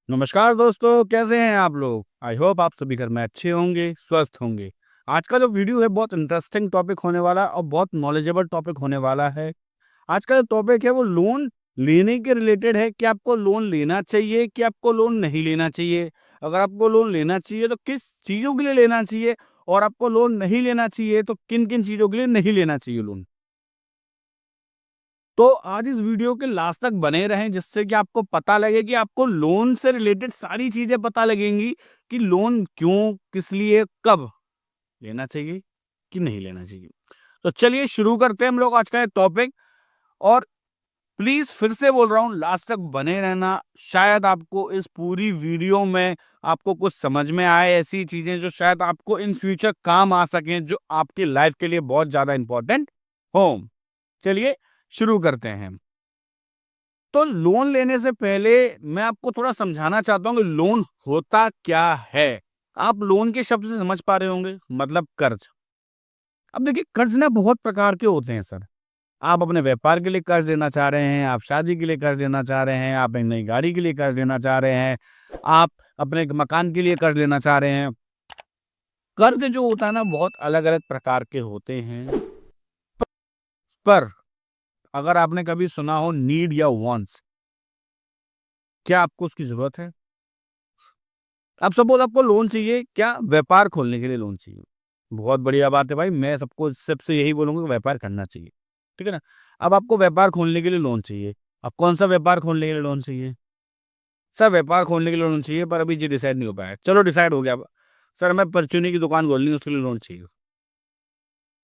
नमस्कार दोस्तों, कैसे हैं आप लोग? आई होप आप सभी घर में अच्छे होंगे, स्वस्थ होंगे। आज का जो वीडियो है बहुत इंटरेस्टिंग टॉपिक होने वाला है और बहुत नॉलेजेबल टॉपिक होने वाला है। आज का जो टॉपिक है वो लोन लेने के रिलेटेड है कि आपको लोन लेना चाहिए कि आपको लोन नहीं लेना चाहिए। अगर आपको लोन लेना चाहिए तो किस चीज़ों के लिए लेना चाहिए और आपको लोन नहीं लेना चाहिए तो किन-किन चीज़ों के लिए नहीं लेना चाहिए लोन। तो आज इस वीडियो के लास्ट तक बने रहें जिससे कि आपको पता लगे कि आपको लोन से रिलेटेड सारी चीज़ें पता लगेंगी कि लोन क्यों, किस लिए, कब लेना चाहिए कि नहीं लेना चाहिए। तो चलिए शुरू करते हैं हम लोग आज का ये टॉपिक। और प्लीज़ फिर से बोल रहा हूँ लास्ट तक बने रहना। शायद आपको इस पूरी वीडियो में आपको कुछ समझ में आए, ऐसी चीज़ें जो शायद आपको इन फ्यूचर काम आ सकें, जो आपकी लाइफ के लिए बहुत ज़्यादा इम्पोर्टेंट हों। चलिए शुरू करते हैं। तो लोन लेने से पहले मैं आपको थोड़ा समझाना चाहता हूँ कि लोन होता क्या है। आप लोन के शब्द से समझ पा रहे होंगे, मतलब कर्ज। अब देखिए कर्ज ना बहुत प्रकार के होते हैं सर। आप अपने व्यापार के लिए कर्ज लेना चाह रहे हैं, आप शादी के लिए कर्ज लेना चाह रहे हैं, आप एक नई गाड़ी के लिए कर्ज लेना चाह रहे हैं, आप अपने एक मकान के लिए कर्ज लेना चाह रहे हैं। कर्ज जो होता है ना बहुत अलग-अलग प्रकार के होते हैं। पर अगर आपने कभी सुना हो नीड या वांट्स, क्या आपको उसकी ज़रूरत है? अब सपोज़ आपको लोन चाहिए, क्या व्यापार खोलने के लिए लोन चाहिए। बहुत बढ़िया बात है भाई, मैं सबको सबसे यही बोलूँगा कि व्यापार करना चाहिए, ठीक है ना? अब आपको व्यापार खोलने के लिए लोन चाहिए। अब कौन-सा व्यापार खोलने के लिए लोन चाहिए? सर व्यापार खोलने के लिए लोन चाहिए पर अभी जी डिसाइड नहीं हो पाया है। चलो डिसाइड हो गया अब। सर हमें परचूनी की दुकान खोलनी है उसके लिए लोन चाहिए।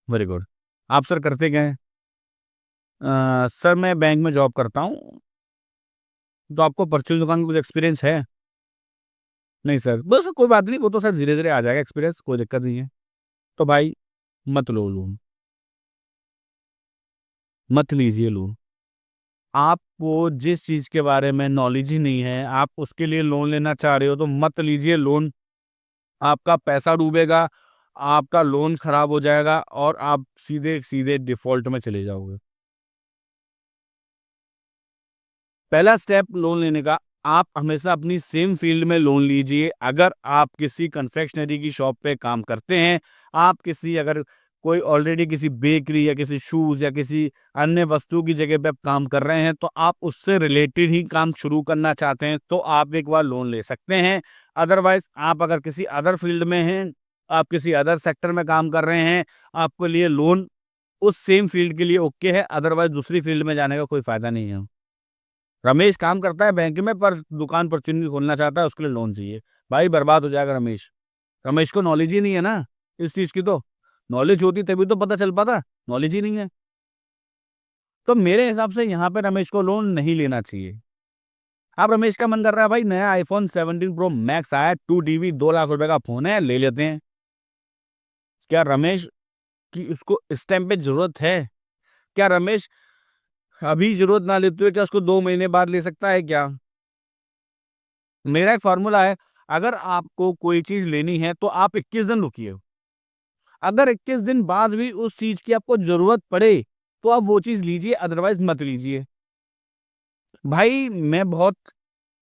Very good. आप सर करते क्या हैं? सर मैं बैंक में जॉब करता हूँ, तो आपको परचून दुकान में कुछ एक्सपीरियंस है? नहीं सर, बस कोई बात नहीं, वो तो सर धीरे-धीरे आ जाएगा एक्सपीरियंस, कोई दिक्कत नहीं है। तो भाई मत लो लोन, मत लीजिए लोन। आपको जिस चीज़ के बारे में नॉलेज ही नहीं है, आप उसके लिए लोन लेना चाह रहे हो तो मत लीजिए लोन। आपका पैसा डूबेगा, आपका लोन खराब हो जाएगा और आप सीधे-सीधे डिफ़ॉल्ट में चले जाओगे। पहला स्टेप लोन लेने का, आप हमेशा अपनी सेम फ़ील्ड में लोन लीजिए। अगर आप किसी कन्फेक्शनरी की शॉप पे काम करते हैं, आप किसी अगर कोई ऑलरेडी किसी बेकरी या किसी शूज़ या किसी अन्य वस्तु की जगह पे आप काम कर रहे हैं, तो आप उससे रिलेटेड ही काम शुरू करना चाहते हैं, तो आप एक बार लोन ले सकते हैं। अदरवाइज़ आप अगर किसी अदर फ़ील्ड में हैं, आप किसी अदर सेक्टर में काम कर रहे हैं, आपके लिए लोन उस सेम फ़ील्ड के लिए ओके है, अदरवाइज़ दूसरी फ़ील्ड में जाने का कोई फ़ायदा नहीं है। रमेश काम करता है बैंक में पर दुकान परचून की खोलना चाहता है, उसके लिए लोन चाहिए। भाई बर्बाद हो जाएगा रमेश। रमेश को नॉलेज ही नहीं है ना इस चीज़ की तो। नॉलेज होती तभी तो पता चल पाता, नॉलेज ही नहीं है। तो मेरे हिसाब से यहाँ पे रमेश को लोन नहीं लेना चाहिए। अब रमेश का मन कर रहा है भाई नया आईफ़ोन 17 प्रो मैक्स आया है 2 टीबी 2 लाख रुपए का फ़ोन है, ले लेते हैं। क्या रमेश की उसको इस टाइम पे ज़रूरत है? क्या रमेश अभी ज़रूरत ना लेते हुए क्या उसको 2 महीने बाद ले सकता है क्या? मेरा एक फ़ॉर्मूला है, अगर आपको कोई चीज़ लेनी है तो आप 21 दिन रुकिए। अगर 21 दिन बाद भी उस चीज़ की आपको ज़रूरत पड़े, तो आप वो चीज़ लीजिए अदरवाइज़ मत लीजिए। भाई मैं बहुत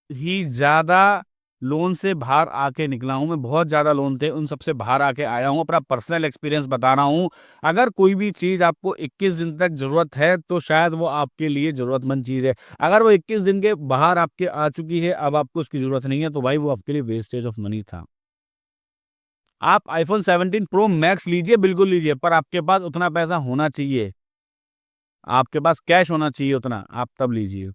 ही ज़्यादा लोन से बाहर आके निकला हूँ, मैं बहुत ज़्यादा लोन थे, उन सब से बाहर आके आया हूँ, अपना पर्सनल एक्सपीरियंस बता रहा हूँ। अगर कोई भी चीज़ आपको 21 दिन तक ज़रूरत है, तो शायद वो आपके लिए ज़रूरतमंद चीज़ है। अगर वो 21 दिन के बाहर आपके आ चुकी है, अब आपको उसकी ज़रूरत नहीं है, तो भाई वो आपके लिए वेस्टेज ऑफ मनी था। आप आईफ़ोन 17 प्रो मैक्स लीजिए, बिल्कुल लीजिए, पर आपके पास उतना पैसा होना चाहिए। आपके पास कैश होना चाहिए उतना, आप तब लीजिए।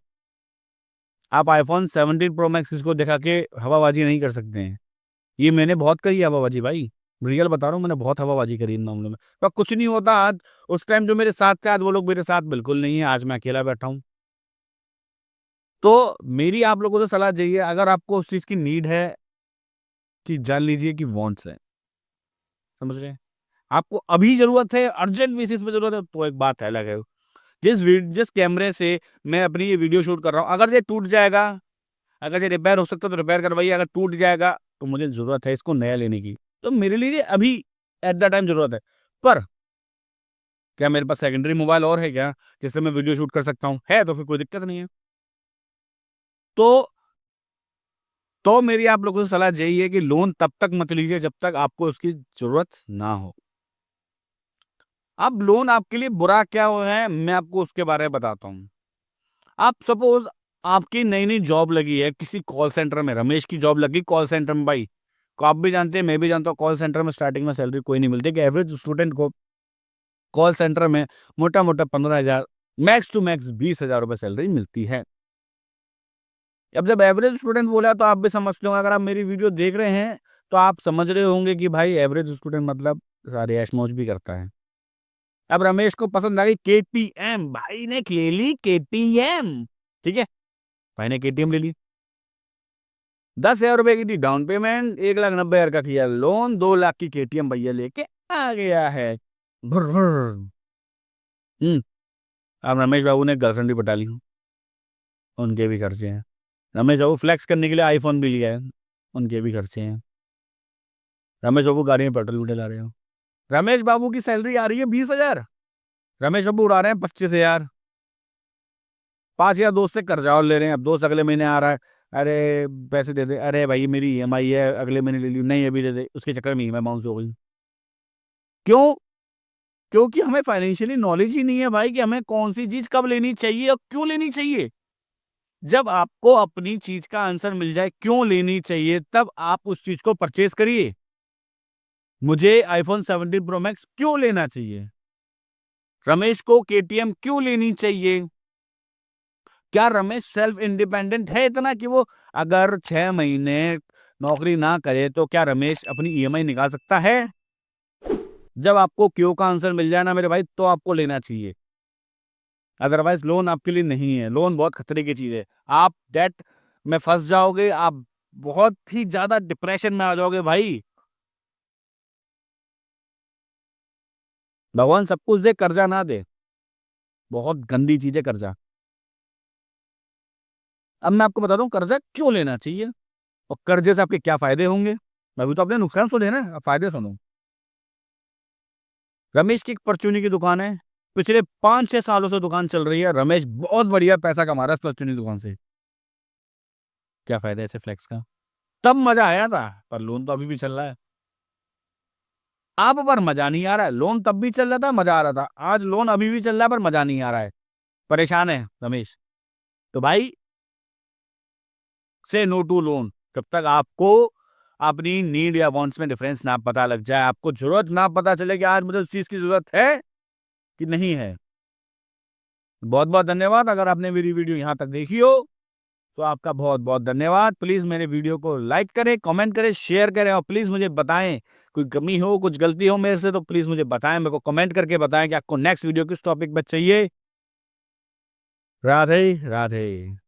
आप आईफ़ोन 17 प्रो मैक्स इसको दिखा के हवाबाज़ी नहीं कर सकते हैं। ये मैंने बहुत करी है हवाबाज़ी भाई, रियल बता रहा हूँ मैंने बहुत हवाबाज़ी करी इन मामलों में। पर कुछ नहीं होता आज उस टाइम जो मेरे साथ थे आज वो लोग मेरे साथ बिल्कुल नहीं है, आज मैं अकेला बैठा हूँ। तो मेरी आप लोगों से सलाह यही है अगर आपको उस चीज़ की नीड है कि जान लीजिए कि वांट्स है, समझ रहे हैं? आपको अभी ज़रूरत है, अर्जेंट बेसिस पे ज़रूरत है तो एक बात अलग है। जिस कैमरे से मैं अपनी ये वीडियो शूट कर रहा हूँ, अगर ये टूट जाएगा, अगर ये रिपेयर हो सकता है तो रिपेयर करवाइए, अगर टूट जाएगा तो मुझे ज़रूरत है इसको नया लेने की। तो मेरे लिए अभी एट द टाइम ज़रूरत है। पर क्या मेरे पास सेकेंडरी मोबाइल और है क्या, जिससे मैं वीडियो शूट कर सकता हूँ? है तो फिर कोई दिक्कत नहीं है। तो तो मेरी आप लोगों से सलाह यही है कि लोन तब तक मत लीजिए जब तक आपको उसकी ज़रूरत ना हो। अब लोन आपके लिए बुरा क्या है, मैं आपको उसके बारे में बताता हूँ। आप सपोज़ आपकी नई-नई जॉब लगी है किसी कॉल सेंटर में, रमेश की जॉब लगी कॉल सेंटर में भाई। को आप भी जानते हैं, मैं भी जानता हूँ कॉल सेंटर में स्टार्टिंग में सैलरी कोई नहीं मिलती। एक एवरेज स्टूडेंट को कॉल सेंटर में मोटा-मोटा 15,000 मैक्स टू मैक्स 20,000 रुपए सैलरी मिलती है। अब जब एवरेज स्टूडेंट बोला तो आप भी समझते होंगे, अगर आप मेरी वीडियो देख रहे हैं, तो आप समझ रहे होंगे कि भाई एवरेज स्टूडेंट मतलब सारे ऐश-मौज भी करता है। अब रमेश को पसंद आ गई केटीएम, भाई ने ले ली केटीएम, ठीक है? भाई ने केटीएम ले ली। 10,000 रुपए की थी डाउन पेमेंट, 1,90,000 का किया लोन, 2 लाख की केटीएम भैया लेके आ गया है। भुर भुर। हुँ, अब रमेश बाबू ने गर्लफ्रेंड भी पटा ली, उनके भी खर्चे हैं। रमेश बाबू फ्लेक्स करने के लिए आईफ़ोन भी लिया है, उनके भी खर्चे हैं। रमेश बाबू गाड़ी में पेट्रोल भी डला रहे हो। रमेश बाबू की सैलरी आ रही है 20,000, रमेश बाबू उड़ा रहे हैं 25,000। 5,000 दोस्त से कर्जा और ले रहे हैं, अब दोस्त अगले महीने आ रहा है, "अरे! पैसे दे दे।" "अरे भाई मेरी ईएमआई है, अगले महीने ले लियो।" "नहीं अभी दे दे।" उसके चक्कर में ईएमआई बाउंस हो गई। क्यों? क्योंकि हमें फाइनेंशियली नॉलेज ही नहीं है भाई कि हमें कौन-सी चीज़ कब लेनी चाहिए और क्यों लेनी चाहिए। जब आपको अपनी चीज़ का आंसर मिल जाए क्यों लेनी चाहिए, तब आप उस चीज़ को परचेज़ करिए। मुझे आईफ़ोन 17 प्रो मैक्स क्यों लेना चाहिए? रमेश को केटीएम क्यों लेनी चाहिए? क्या रमेश सेल्फ इंडिपेंडेंट है इतना कि वो अगर 6 महीने नौकरी ना करे तो क्या रमेश अपनी ईएमआई निकाल सकता है? जब आपको क्यों का आंसर मिल जाए ना मेरे भाई, तो आपको लेना चाहिए। अदरवाइज़ लोन आपके लिए नहीं है। लोन बहुत खतरे की चीज़ है। आप डेट में फँस जाओगे, आप बहुत ही ज़्यादा डिप्रेशन में आ जाओगे भाई। भगवान सब कुछ दे, कर्जा ना दे। बहुत गंदी चीज़ है कर्जा। अब मैं आपको बताता हूँ कर्जा क्यों लेना चाहिए और कर्जे से आपके क्या फ़ायदे होंगे। अभी तो आपने नुकसान सुने ना, अब फ़ायदे सुनो। रमेश की एक परचूनी की दुकान है। पिछले 5-6 सालों से दुकान चल रही है। रमेश बहुत बढ़िया पैसा कमा रहा है इस परचूनी दुकान से। क्या फ़ायदा है इसे फ्लेक्स का? तब मज़ा आया था, पर लोन तो अभी भी चल रहा है। अब पर मज़ा नहीं आ रहा है। लोन तब भी चल रहा था, मज़ा आ रहा था। आज लोन अभी भी चल रहा है, पर मज़ा नहीं आ रहा है। परेशान है रमेश। तो भाई से नो टू लोन। जब तक आपको अपनी नीड या वांट्स में डिफरेंस ना पता लग जाए, आपको ज़रूरत ना पता चले कि आज मुझे उस चीज़ की ज़रूरत है कि नहीं है। बहुत-बहुत धन्यवाद। अगर आपने मेरी वीडियो यहाँ तक देखी हो, तो आपका बहुत-बहुत धन्यवाद। प्लीज़ मेरे वीडियो को लाइक करें, कमेंट करें, शेयर करें और प्लीज़ मुझे बताएँ, कोई कमी हो, कुछ गलती हो मेरे से तो प्लीज़ मुझे बताएँ। मेरे को कमेंट करके बताएँ कि आपको नेक्स्ट वीडियो किस टॉपिक पे चाहिए। राधे, राधे।